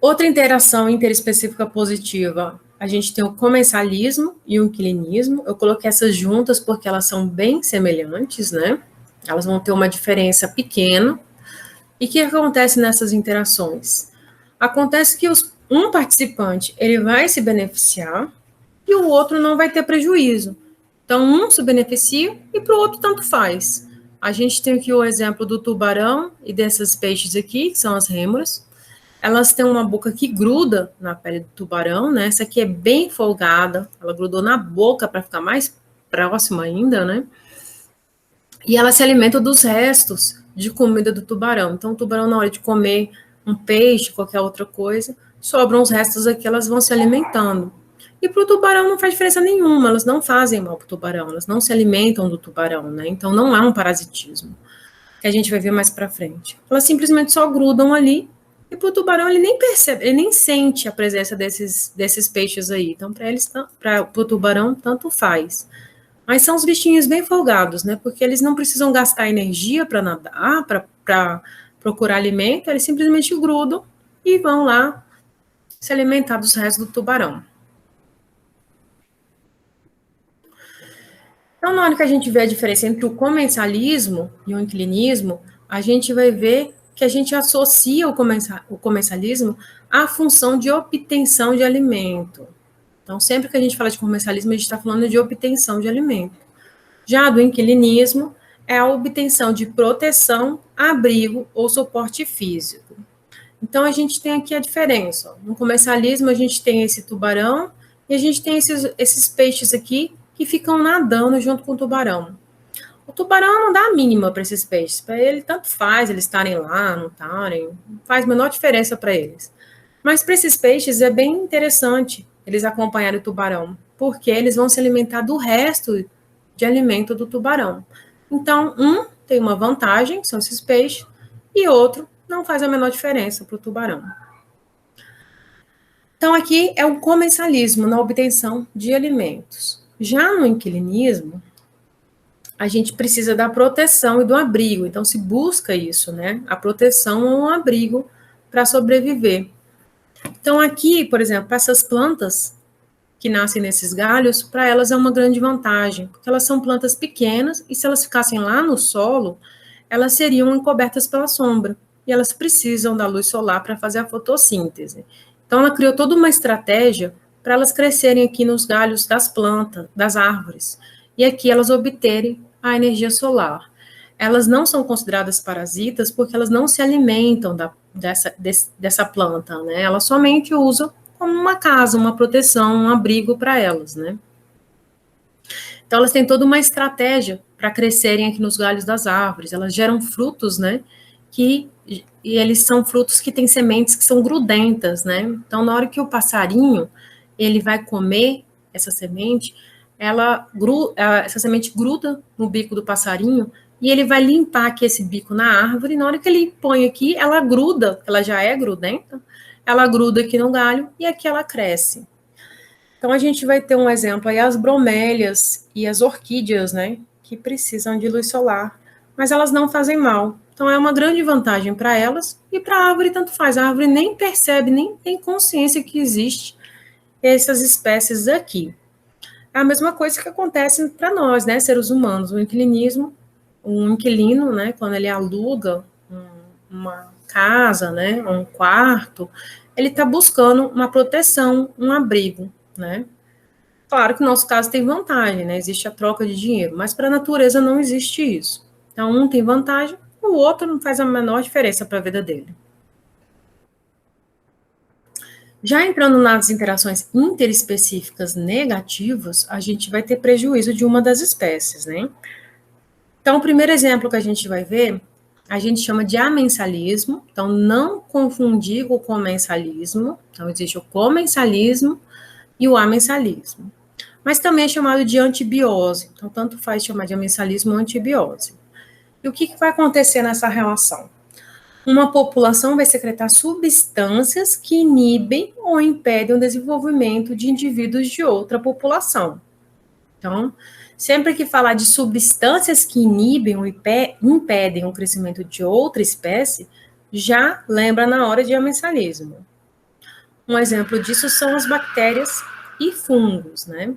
Outra interação interespecífica positiva, a gente tem o comensalismo e o inquilinismo. Eu coloquei essas juntas porque elas são bem semelhantes, né? Elas vão ter uma diferença pequena. E o que acontece nessas interações? Acontece que um participante ele vai se beneficiar e o outro não vai ter prejuízo. Então, um se beneficia e para o outro tanto faz. A gente tem aqui o exemplo do tubarão e desses peixes aqui, que são as rêmoras. Elas têm uma boca que gruda na pele do tubarão, né? Essa aqui é bem folgada, ela grudou na boca para ficar mais próxima ainda, né? E ela se alimenta dos restos de comida do tubarão. Então, o tubarão, na hora de comer um peixe, qualquer outra coisa, sobram os restos aqui, elas vão se alimentando. E para o tubarão não faz diferença nenhuma, elas não fazem mal para o tubarão, elas não se alimentam do tubarão, né? Então, não há um parasitismo, que a gente vai ver mais para frente. Elas simplesmente só grudam ali, e para o tubarão ele nem percebe, ele nem sente a presença desses peixes aí. Então, para o tubarão, tanto faz. Mas são os bichinhos bem folgados, né? Porque eles não precisam gastar energia para nadar, para procurar alimento, eles simplesmente grudam e vão lá se alimentar dos restos do tubarão. Então, na hora que a gente vê a diferença entre o comensalismo e o inquilinismo, a gente vai ver que a gente associa o comensalismo à função de obtenção de alimento. Então, sempre que a gente fala de comensalismo, a gente está falando de obtenção de alimento. Já do inquilinismo, é a obtenção de proteção, abrigo ou suporte físico. Então, a gente tem aqui a diferença. No comensalismo, a gente tem esse tubarão e a gente tem esses peixes aqui que ficam nadando junto com o tubarão. O tubarão não dá a mínima para esses peixes. Para ele, tanto faz eles estarem lá, não estarem, não faz a menor diferença para eles. Mas para esses peixes é bem interessante eles acompanharem o tubarão, porque eles vão se alimentar do resto de alimento do tubarão. Então, um tem uma vantagem, que são esses peixes, e outro não faz a menor diferença para o tubarão. Então, aqui é o comensalismo na obtenção de alimentos. Já no inquilinismo, a gente precisa da proteção e do abrigo. Então, se busca isso, né? A proteção ou um abrigo para sobreviver. Então, aqui, por exemplo, para essas plantas que nascem nesses galhos, para elas é uma grande vantagem, porque elas são plantas pequenas e se elas ficassem lá no solo, elas seriam encobertas pela sombra e elas precisam da luz solar para fazer a fotossíntese. Então, ela criou toda uma estratégia para elas crescerem aqui nos galhos das plantas, das árvores, e aqui elas obterem a energia solar. Elas não são consideradas parasitas porque elas não se alimentam dessa planta, né? Elas somente usam como uma casa, uma proteção, um abrigo para elas, né? Então, elas têm toda uma estratégia para crescerem aqui nos galhos das árvores. Elas geram frutos, né? E eles são frutos que têm sementes que são grudentas, né? Então, na hora que o passarinho ele vai comer essa semente, essa semente gruda no bico do passarinho e ele vai limpar aqui esse bico na árvore. E na hora que ele põe aqui, ela gruda, ela já é grudenta, ela gruda aqui no galho e aqui ela cresce. Então, a gente vai ter um exemplo aí, as bromélias e as orquídeas, né, que precisam de luz solar, mas elas não fazem mal. Então, é uma grande vantagem para elas e para a árvore tanto faz. A árvore nem percebe, nem tem consciência que existe essas espécies aqui. É a mesma coisa que acontece para nós, né, seres humanos. O inquilinismo, um inquilino, né, quando ele aluga uma casa, né, um quarto, ele está buscando uma proteção, um abrigo, né. Claro que no nosso caso tem vantagem, né, existe a troca de dinheiro, mas para a natureza não existe isso. Então, um tem vantagem, o outro não faz a menor diferença para a vida dele. Já entrando nas interações interespecíficas negativas, a gente vai ter prejuízo de uma das espécies, né? Então, o primeiro exemplo que a gente vai ver, a gente chama de amensalismo. Então, não confundir com o comensalismo. Então, existe o comensalismo e o amensalismo. Mas também é chamado de antibiose. Então, tanto faz chamar de amensalismo ou antibiose. E o que vai acontecer nessa relação? Uma população vai secretar substâncias que inibem ou impedem o desenvolvimento de indivíduos de outra população. Então, sempre que falar de substâncias que inibem ou impedem o crescimento de outra espécie, já lembra na hora de amensalismo. Um exemplo disso são as bactérias e fungos, né?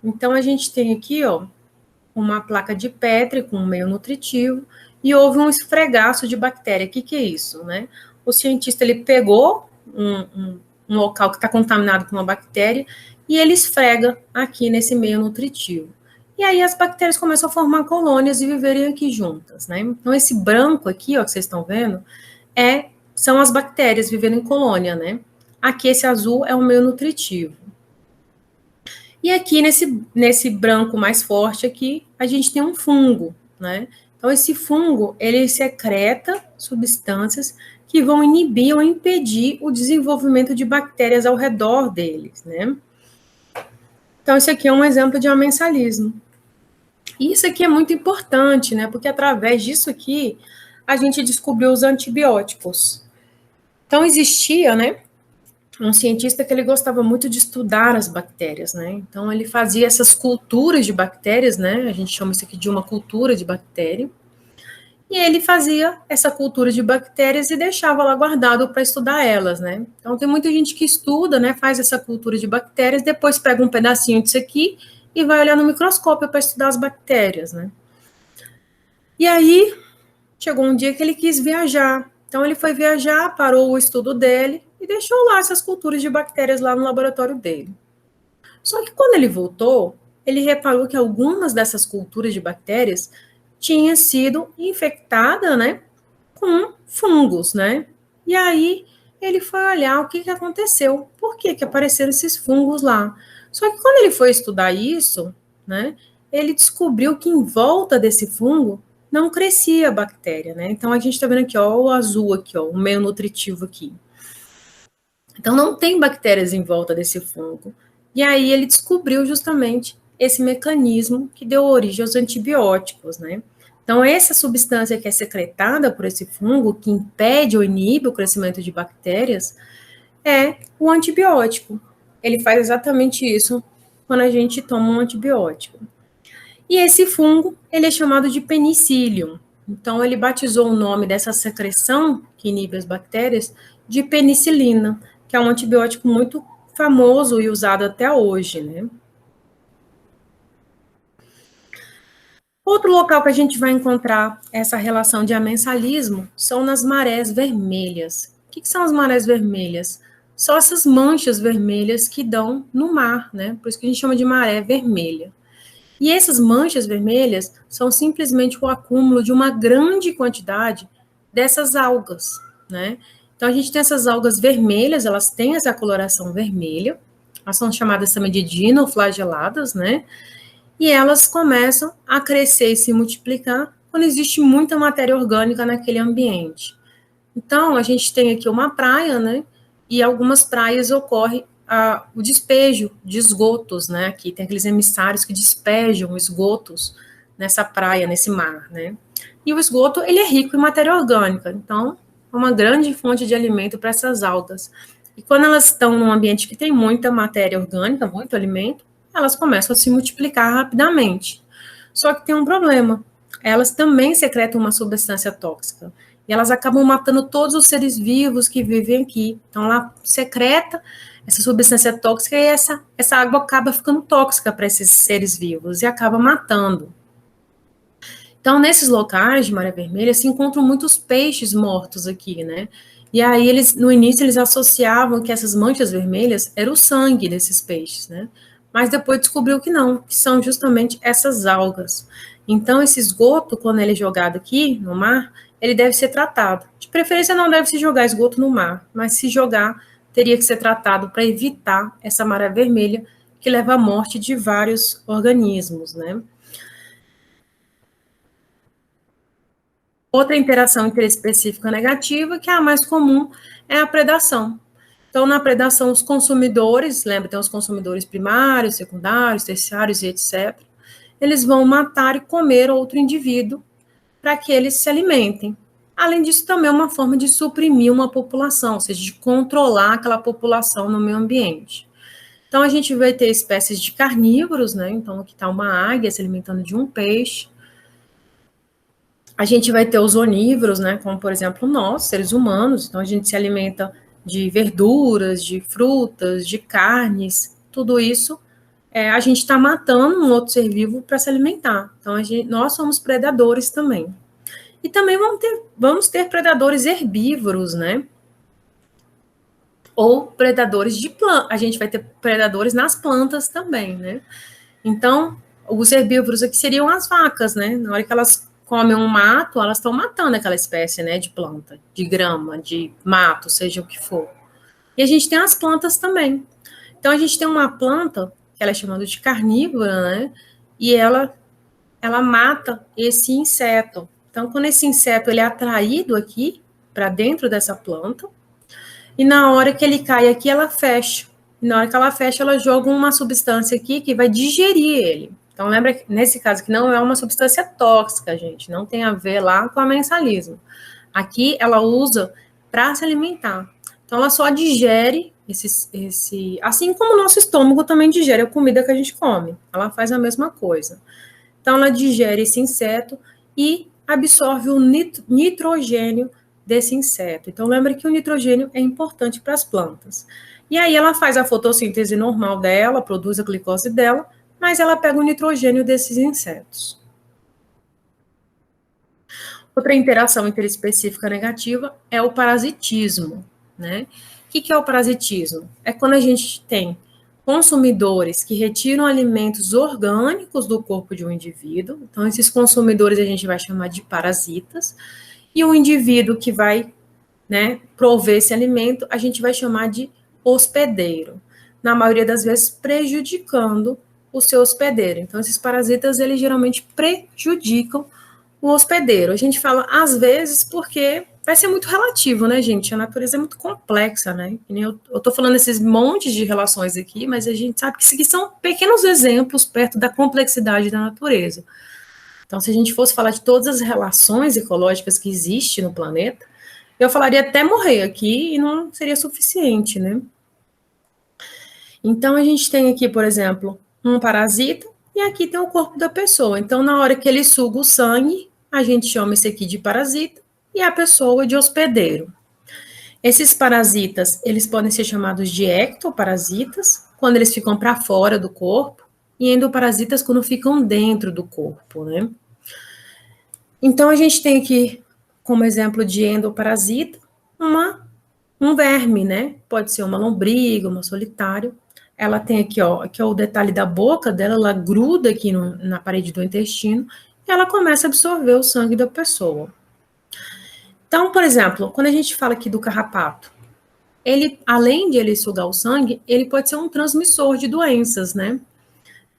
Então, a gente tem aqui, ó, uma placa de Petri com um meio nutritivo e houve um esfregaço de bactéria. O que é isso, né? O cientista, ele pegou um local que está contaminado com uma bactéria e ele esfrega aqui nesse meio nutritivo. E aí as bactérias começam a formar colônias e viverem aqui juntas, né? Então, esse branco aqui, ó, que vocês estão vendo, são as bactérias vivendo em colônia, né? Aqui, esse azul é o meio nutritivo. E aqui, nesse branco mais forte aqui, a gente tem um fungo, né? Então, esse fungo, ele secreta substâncias que vão inibir ou impedir o desenvolvimento de bactérias ao redor deles, né? Então, esse aqui é um exemplo de amensalismo. E isso aqui é muito importante, né? Porque através disso aqui, a gente descobriu os antibióticos. Então, existia, né, um cientista que ele gostava muito de estudar as bactérias, né? Então, ele fazia essas culturas de bactérias, né? A gente chama isso aqui de uma cultura de bactéria. E ele fazia essa cultura de bactérias e deixava lá guardado para estudar elas, né? Então, tem muita gente que estuda, né? Faz essa cultura de bactérias, depois pega um pedacinho disso aqui e vai olhar no microscópio para estudar as bactérias, né? E aí, chegou um dia que ele quis viajar. Então, ele foi viajar, parou o estudo dele e deixou lá essas culturas de bactérias lá no laboratório dele. Só que quando ele voltou, ele reparou que algumas dessas culturas de bactérias tinham sido infectadas, né, com fungos, né? E aí ele foi olhar o que aconteceu, por que apareceram esses fungos lá. Só que quando ele foi estudar isso, né, ele descobriu que em volta desse fungo não crescia bactéria, né? Então a gente está vendo aqui, ó, o azul aqui, ó, o meio nutritivo aqui. Então, não tem bactérias em volta desse fungo. E aí ele descobriu justamente esse mecanismo que deu origem aos antibióticos, né? Então, essa substância que é secretada por esse fungo, que impede ou inibe o crescimento de bactérias, é o antibiótico. Ele faz exatamente isso quando a gente toma um antibiótico. E esse fungo, ele é chamado de penicillium. Então, ele batizou o nome dessa secreção que inibe as bactérias de penicilina, que é um antibiótico muito famoso e usado até hoje, né? Outro local que a gente vai encontrar essa relação de amensalismo são nas marés vermelhas. O que são as marés vermelhas? São essas manchas vermelhas que dão no mar, né? Por isso que a gente chama de maré vermelha. E essas manchas vermelhas são simplesmente o acúmulo de uma grande quantidade dessas algas, né? Então, a gente tem essas algas vermelhas, elas têm essa coloração vermelha, elas são chamadas também de dinoflageladas, né? E elas começam a crescer e se multiplicar quando existe muita matéria orgânica naquele ambiente. Então, a gente tem aqui uma praia, né? E algumas praias ocorre o despejo de esgotos, né? Aqui tem aqueles emissários que despejam esgotos nessa praia, nesse mar, né? E o esgoto, ele é rico em matéria orgânica, então é uma grande fonte de alimento para essas algas. E quando elas estão num ambiente que tem muita matéria orgânica, muito alimento, elas começam a se multiplicar rapidamente. Só que tem um problema, elas também secretam uma substância tóxica, e elas acabam matando todos os seres vivos que vivem aqui. Então, ela secreta essa substância tóxica, e essa água acaba ficando tóxica para esses seres vivos e acaba matando. Então, nesses locais de maré vermelha, se encontram muitos peixes mortos aqui, né? E aí, no início, eles associavam que essas manchas vermelhas era o sangue desses peixes, né? Mas depois descobriu que não, que são justamente essas algas. Então, esse esgoto, quando ele é jogado aqui no mar, ele deve ser tratado. De preferência, não deve se jogar esgoto no mar, mas se jogar, teria que ser tratado para evitar essa maré vermelha que leva à morte de vários organismos, né? Outra interação interespecífica negativa, que é a mais comum, é a predação. Então, na predação, os consumidores, lembra, tem os consumidores primários, secundários, terciários e etc., eles vão matar e comer outro indivíduo para que eles se alimentem. Além disso, também é uma forma de suprimir uma população, ou seja, de controlar aquela população no meio ambiente. Então, a gente vai ter espécies de carnívoros, né? Então, aqui está uma águia se alimentando de um peixe. A gente vai ter os onívoros, né, como, por exemplo, nós, seres humanos. Então, a gente se alimenta de verduras, de frutas, de carnes, tudo isso, a gente está matando um outro ser vivo para se alimentar. Então, nós somos predadores também. E também vamos ter predadores herbívoros, né, ou predadores de plantas. A gente vai ter predadores nas plantas também, né. Então, os herbívoros aqui seriam as vacas, né, na hora que elas comem um mato, elas estão matando aquela espécie, né, de planta, de grama, de mato, seja o que for. E a gente tem as plantas também. Então, a gente tem uma planta, que ela é chamada de carnívora, né, e ela mata esse inseto. Então, quando esse inseto ele é atraído aqui, para dentro dessa planta, e na hora que ele cai aqui, ela fecha. E na hora que ela fecha, ela joga uma substância aqui que vai digerir ele. Então, lembra que nesse caso que não é uma substância tóxica, gente, não tem a ver lá com a mensalismo. Aqui ela usa para se alimentar. Então, ela só digere assim como o nosso estômago também digere a comida que a gente come. Ela faz a mesma coisa. Então, ela digere esse inseto e absorve o nitrogênio desse inseto. Então, lembre que o nitrogênio é importante para as plantas. E aí ela faz a fotossíntese normal dela, produz a glicose dela, mas ela pega o nitrogênio desses insetos. Outra interação interespecífica negativa é o parasitismo, né? O que é o parasitismo? É quando a gente tem consumidores que retiram alimentos orgânicos do corpo de um indivíduo. Então, esses consumidores a gente vai chamar de parasitas. E o indivíduo que vai, né, prover esse alimento, a gente vai chamar de hospedeiro. Na maioria das vezes, prejudicando o seu hospedeiro. Então, esses parasitas, eles geralmente prejudicam o hospedeiro. A gente fala às vezes porque vai ser muito relativo, né, gente? A natureza é muito complexa, né? Eu tô falando esses montes de relações aqui, mas a gente sabe que isso aqui são pequenos exemplos perto da complexidade da natureza. Então, se a gente fosse falar de todas as relações ecológicas que existem no planeta, eu falaria até morrer aqui e não seria suficiente, né? Então, a gente tem aqui, por exemplo, um parasita e aqui tem o corpo da pessoa. Então, na hora que ele suga o sangue, a gente chama esse aqui de parasita e a pessoa de hospedeiro. Esses parasitas, eles podem ser chamados de ectoparasitas, quando eles ficam para fora do corpo, e endoparasitas quando ficam dentro do corpo, né? Então, a gente tem aqui, como exemplo de endoparasita, um verme, né? Pode ser uma lombriga, uma solitário. Ela tem aqui, ó, aqui é o detalhe da boca dela, ela gruda aqui na parede do intestino e ela começa a absorver o sangue da pessoa. Então, por exemplo, quando a gente fala aqui do carrapato, ele, além de ele sugar o sangue, ele pode ser um transmissor de doenças, né?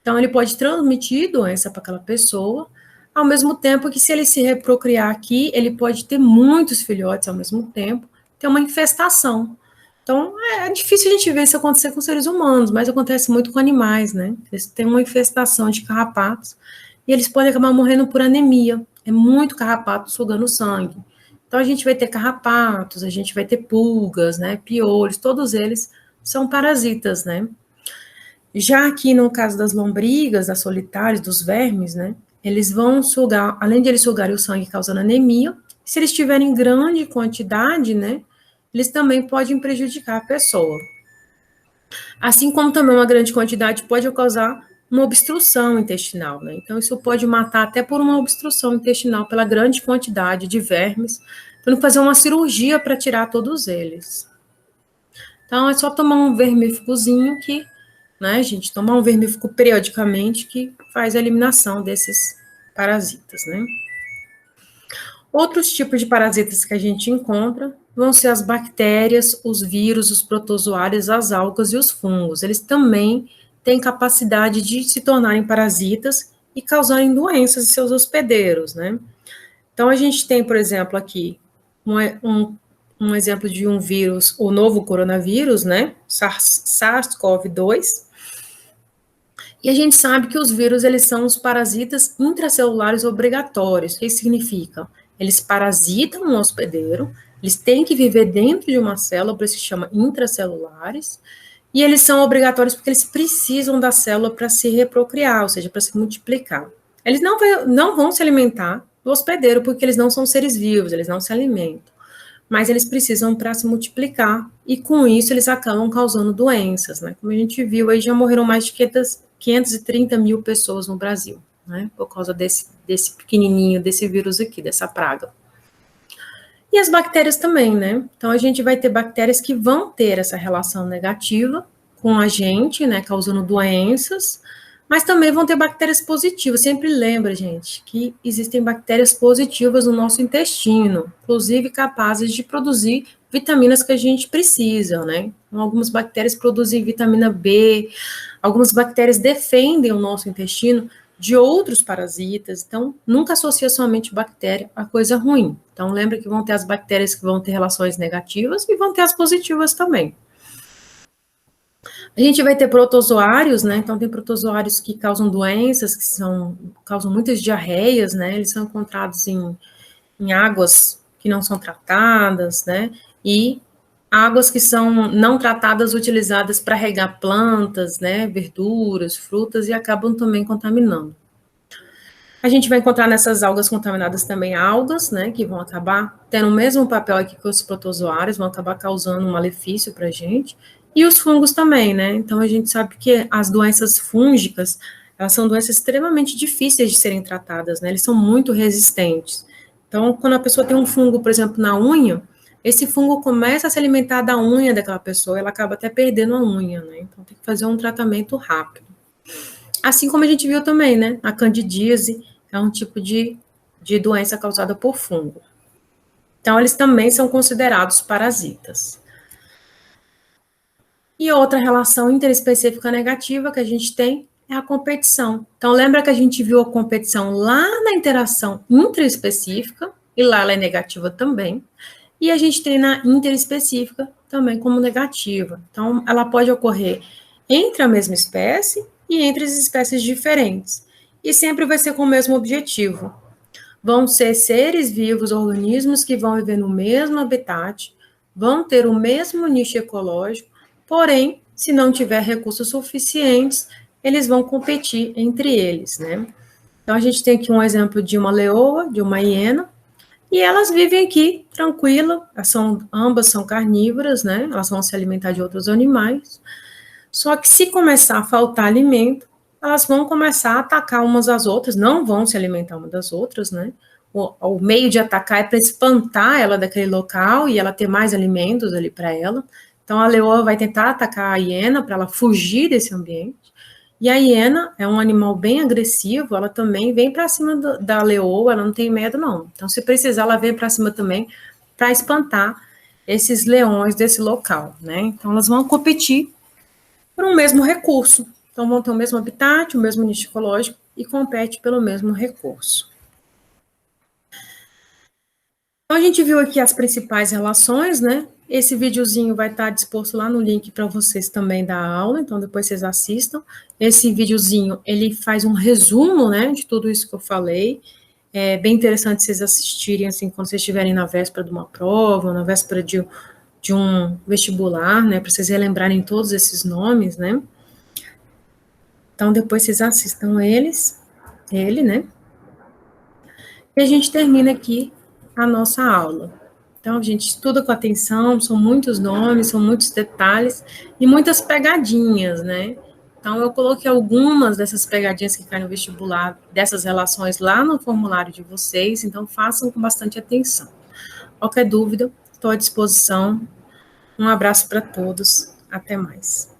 Então, ele pode transmitir doença para aquela pessoa, ao mesmo tempo que se ele se reprocriar aqui, ele pode ter muitos filhotes ao mesmo tempo, ter uma infestação. Então, é difícil a gente ver isso acontecer com seres humanos, mas acontece muito com animais, né? Eles têm uma infestação de carrapatos e eles podem acabar morrendo por anemia. É muito carrapato sugando sangue. Então, a gente vai ter carrapatos, a gente vai ter pulgas, né? Piolhos, todos eles são parasitas, né? Já aqui no caso das lombrigas, das solitárias, dos vermes, né? Eles vão sugar, além de eles sugarem o sangue causando anemia, se eles tiverem grande quantidade, né? Eles também podem prejudicar a pessoa. Assim como também uma grande quantidade pode causar uma obstrução intestinal, né? Então, isso pode matar até por uma obstrução intestinal, pela grande quantidade de vermes, tendo que fazer uma cirurgia para tirar todos eles. Então, é só tomar um vermífugozinho que, né, gente, tomar um vermífugo periodicamente que faz a eliminação desses parasitas, né? Outros tipos de parasitas que a gente encontra vão ser as bactérias, os vírus, os protozoários, as algas e os fungos. Eles também têm capacidade de se tornarem parasitas e causarem doenças em seus hospedeiros, né? Então, a gente tem, por exemplo, aqui um exemplo de um vírus, o novo coronavírus, né? SARS-CoV-2. E a gente sabe que os vírus, eles são os parasitas intracelulares obrigatórios. O que isso significa? Eles parasitam um hospedeiro, eles têm que viver dentro de uma célula, por isso se chama intracelulares, e eles são obrigatórios porque eles precisam da célula para se reprocriar, ou seja, para se multiplicar. Eles não vão se alimentar do hospedeiro, porque eles não são seres vivos, eles não se alimentam. Mas eles precisam para se multiplicar, e com isso eles acabam causando doenças, né? Como a gente viu, aí já morreram mais de 530 mil pessoas no Brasil, né? Por causa desse pequenininho, desse vírus aqui, dessa praga. E as bactérias também, né? Então, a gente vai ter bactérias que vão ter essa relação negativa com a gente, né? Causando doenças, mas também vão ter bactérias positivas. Sempre lembra, gente, que existem bactérias positivas no nosso intestino, inclusive capazes de produzir vitaminas que a gente precisa, né? Então, algumas bactérias produzem vitamina B, algumas bactérias defendem o nosso intestino de outros parasitas, então nunca associa somente bactéria a coisa ruim. Então lembra que vão ter as bactérias que vão ter relações negativas e vão ter as positivas também. A gente vai ter protozoários, né? Então tem protozoários que causam doenças, causam muitas diarreias, né? Eles são encontrados em águas que não são tratadas, né? E águas que são não tratadas, utilizadas para regar plantas, né? Verduras, frutas, e acabam também contaminando. A gente vai encontrar nessas algas contaminadas também algas, né, que vão acabar tendo o mesmo papel aqui que os protozoários, vão acabar causando um malefício para a gente, e os fungos também, né, então a gente sabe que as doenças fúngicas, elas são doenças extremamente difíceis de serem tratadas, né, eles são muito resistentes. Então, quando a pessoa tem um fungo, por exemplo, na unha, esse fungo começa a se alimentar da unha daquela pessoa, ela acaba até perdendo a unha, né, então tem que fazer um tratamento rápido. Assim como a gente viu também, né? A candidíase é um tipo de doença causada por fungo. Então, eles também são considerados parasitas. E outra relação interespecífica negativa que a gente tem é a competição. Então, lembra que a gente viu a competição lá na interação intraespecífica, e lá ela é negativa também. E a gente tem na interespecífica também como negativa. Então, ela pode ocorrer entre a mesma espécie e entre as espécies diferentes. E sempre vai ser com o mesmo objetivo. Vão ser seres vivos, organismos que vão viver no mesmo habitat, vão ter o mesmo nicho ecológico, porém, se não tiver recursos suficientes, eles vão competir entre eles, né? Então, a gente tem aqui um exemplo de uma leoa, de uma hiena, e elas vivem aqui tranquila, ambas são carnívoras, né? Elas vão se alimentar de outros animais. Só que se começar a faltar alimento, elas vão começar a atacar umas às outras, não vão se alimentar umas das outras, né? O meio de atacar é para espantar ela daquele local e ela ter mais alimentos ali para ela. Então a leoa vai tentar atacar a hiena para ela fugir desse ambiente. E a hiena é um animal bem agressivo, ela também vem para cima da leoa, ela não tem medo, não. Então, se precisar, ela vem para cima também para espantar esses leões desse local, né? Então, elas vão competir por um mesmo recurso. Então, vão ter o mesmo habitat, o mesmo nicho ecológico e compete pelo mesmo recurso. Então, a gente viu aqui as principais relações, né? Esse videozinho vai estar disposto lá no link para vocês também da aula, então depois vocês assistam. Esse videozinho, ele faz um resumo, né, de tudo isso que eu falei. É bem interessante vocês assistirem, assim, quando vocês estiverem na véspera de uma prova, na véspera de um vestibular, né, para vocês relembrarem todos esses nomes, né. Então, depois vocês assistam ele, né. E a gente termina aqui a nossa aula. Então, a gente estuda com atenção, são muitos nomes, são muitos detalhes e muitas pegadinhas, né? Então, eu coloquei algumas dessas pegadinhas que caem no vestibular, dessas relações lá no formulário de vocês, então façam com bastante atenção. Qualquer dúvida, estou à disposição. Um abraço para todos, até mais.